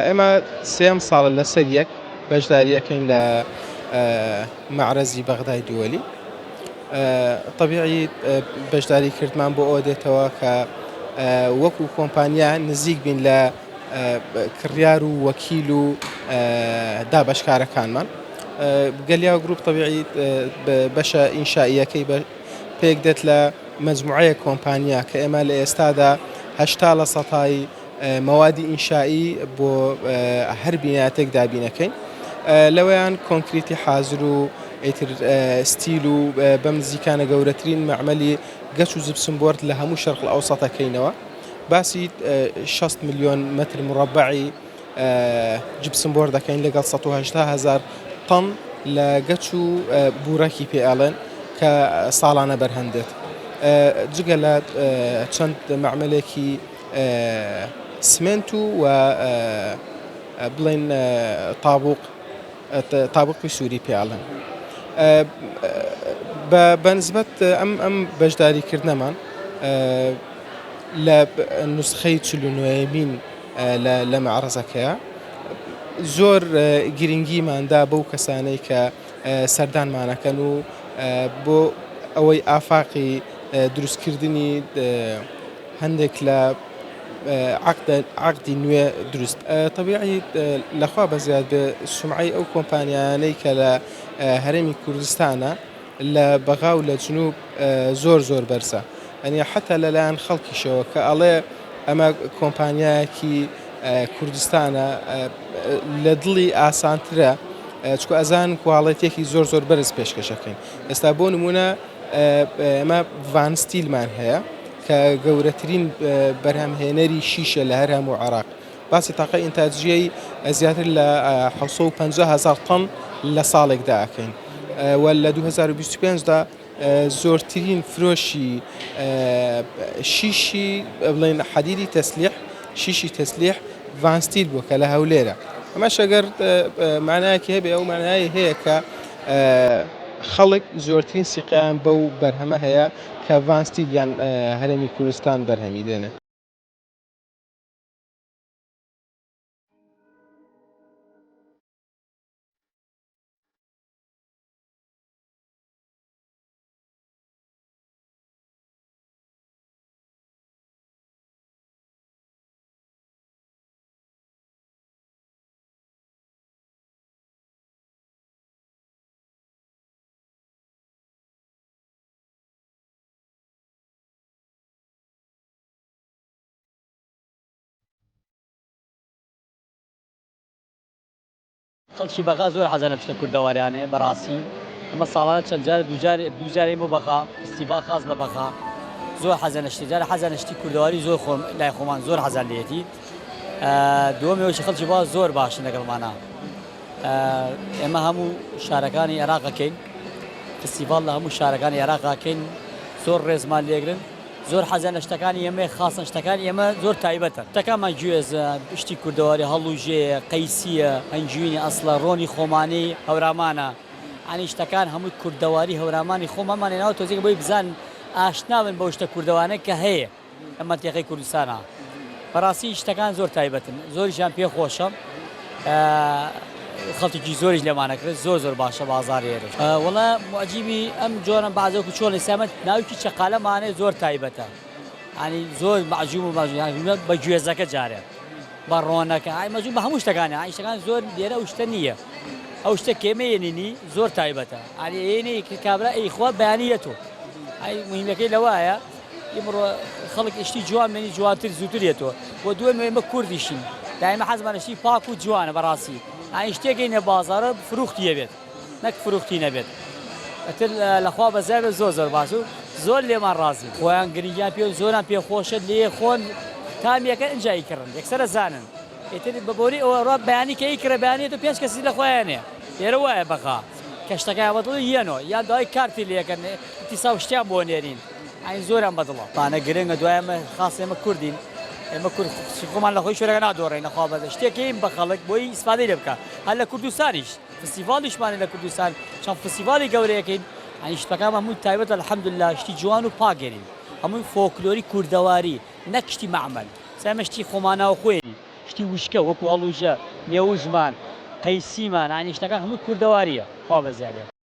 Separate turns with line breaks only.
ئێمە سێم ساڵە لەسەر یەک بەشداریەکەین لە مەعرەزی بەغدای دووەلی. طبیعی بەشداری کردمان بۆ ئەوە دێتەوە کە وەکو کۆمپانیا نزیک بین لە کڕیار و وەکیل و دابەشکارەکانمان. گەلیا گروپ طبیعی بەشە ئینشائیەکەی پێک دێت لە مەجموعەیە کۆمپانیا کە ئێمە لە ئێستادا 80% مەوادی ئینشایی بۆ هەر بینایەتێک دابینەکەین. لەوەیان کۆنکریتی حازر و ئیتر ستیل و بەم نزیکانە گەورەترین مەعمەلی گەچ و جبسم بۆرد لە هەموو شەرق ئەوسەتەکەینەوە. باسی 60 ملیۆن مەتر مربعی جبسم بۆرد دەکەین لەگەڵ 180,000 تەن لە گەچ و بوورەکی پێئڵێن کە ساڵانە بەرهەندێت. جگە لە چەند مەعملێکی سمنت و بڵێن تابوقی سووری پێڵن. بەنسبەت ئەم بەشداریکردنەمان لە نوسخەی 49مین لە مەعرەزەکەیە زۆر گرنگیماندا بەو کەسانەی کە سەردانمانەکەن و بۆ ئەوەی ئافاقی دروستکردنی هەندێک لە عقدی نوێ دروست. طبیعی لەخوا بەزیاد بە سومعەی ئەو کۆمپانیانەی کە لە هەرێمی کوردستانە لە بەغا و لە جنوب زۆر بەرزە. ئەنی حتا لەلایەن خەڵکیشەوە کە ئەڵێ ئەمە کۆمپانیایەکی کوردستانە لە دڵی ئاسانترە چکو ئەزان کوواڵەتێکی زۆر بەرز پێشکەشەکەین. ئێستا بۆ نمونە ئەمە ڤانستیلمان هەیە کە گەورەترین بەرهەمهێنەری شیشە لە هەر هەموو عێراق. باسی تاقە ئینتاجیەی زیاتر لە 750,000 تەن لە ساڵێکدا ئەکەین. و لە 2025دا زۆرترین فرۆشی شیشی بڵێن حەدیدی تەسلیح شیشی تەسلیح ڤانستیل بووە کە لە هەولێرە. ئەمەش ئەگەر معنایەکی هەبێ ئەو معنای هەیە کە خەڵک زۆرترین سیقیان بەو بەرهەمە هەیە کە ڤانستیل یان هەرێمی کوردستان بەرهەمی دێنێ.
خەڵکی بەغا زۆر حەزە لە شتە کوردەواریانەیە بەڕاستی. ئەمە ساڵانە چەند جار دووجارێ بۆ بەغا فستیڤال خاز لە بەغا زۆر حەزە لە شتی جارە حەزە لە شتی کوردەواری زۆر خۆم لای خۆمان زۆر حەزە لێتی. دووەمەوەی خەڵکی باز زۆر باشن لەگەڵمانە. ئێمە هەموو شارەکانی عێراقەکەین فستیڤال لە هەموو شارەکانی عێراقاکەین زۆر ڕێزمان لێگرن زۆر حەزە لە شتەکانی ئێمە خاصن شتەکانی ئێمە زۆر تایبەتە. شتەکانمان گوێزە شتی کوردەواری هەڵوژێ قەیسیە هەنجوینی ئەسڵە ڕۆنی خۆمانی هەورامانە. ئەنی شتەکان هەمووی کوردەواری هەورامانی خۆمانمان هێناوە تۆزێک بۆی بزان ئاشناون بەو شتە کوردەوانەی کە هەیە ئەمە تێقەی کوردستانە. بەڕاستی شتەکان زۆر تایبەتن زۆریشیان پێ خۆشە. خەڵکی زۆریش لێمانەکرێت زۆر باشە بازاڕێرش. وەڵا موعجیبی ئەم جۆرە بازەکو چۆن ئێسامەت ناوکی چەقالەمانێ زۆر تایبەتە. ئەنی زۆر مەعجوم و مەجوون بە گوێزەکە جارێ بە ڕۆنەکە ئای مەجوون بە هەموو شتەکانە ئای شتەکان زۆر لێرە ئەو شتە نییە. ئەو شتە کێمەیەنینی زۆر تایبەتە. ئەنی ئێنەی کابرا ئەیخوا بەیانیەتۆ. ئای مهمەکەی لەوایە ئێمڕۆ خەڵک شتی جوان مێنی جوانتر زووترێتەوە. بۆ دووەمە ئێمە کوردیشین دائما حەزمان شتی پاک و جوانە بەڕاستی. ئەی شتێکی نە بازارە فروختی هەبێت نەک فروختی نەبێت. ئەتر لەخوا بەزای زۆر باش و زۆر لێمان ڕازی. خۆیان گرنگیان پێ زۆران پێخۆشە لێ خۆن تامیەکە ئەنجایی کردن یەکسەرە زانن. ئیتر بەبۆری ئەوە ڕۆ بەیانی کە ئیکرە بەیانێت و پێنج کەسی لە خۆیانێ لێرە وایە بەغا کە شتەکەیان بەدڵی یەنەوە یان دوای کارتی لێکەن ئیتیسا و شتیان بۆ نێرین. ئەی زۆریان بەدڵە. پانە گرنگە دوای ئەمە خاص ئێمە کوردین. ئێمە کورد خۆمان لە خۆی شوێنەکە نادۆڕێین نەخوا بەدە شتێکین بە خەڵک بۆی ئیسفادەی لێ بکە. هەر لە کوردستانیش فستیڤالیشمانە لە کوردستان چەند فستیڤالی گەورەیەکەین. ئەنی شتەکان هەمووی تایبەتە الحەمدوللا شتی جوان و پاکێنین. هەمووی فۆکلۆری کوردەواری نەک شتی مەعمەل. سەمە شتی خۆماناوە خۆێنی شتی وشکە وەکو هەڵوژە نێوژمان قەیسیمان ینی شتەکان هەموو کوردەواریە خوا بەزیادێ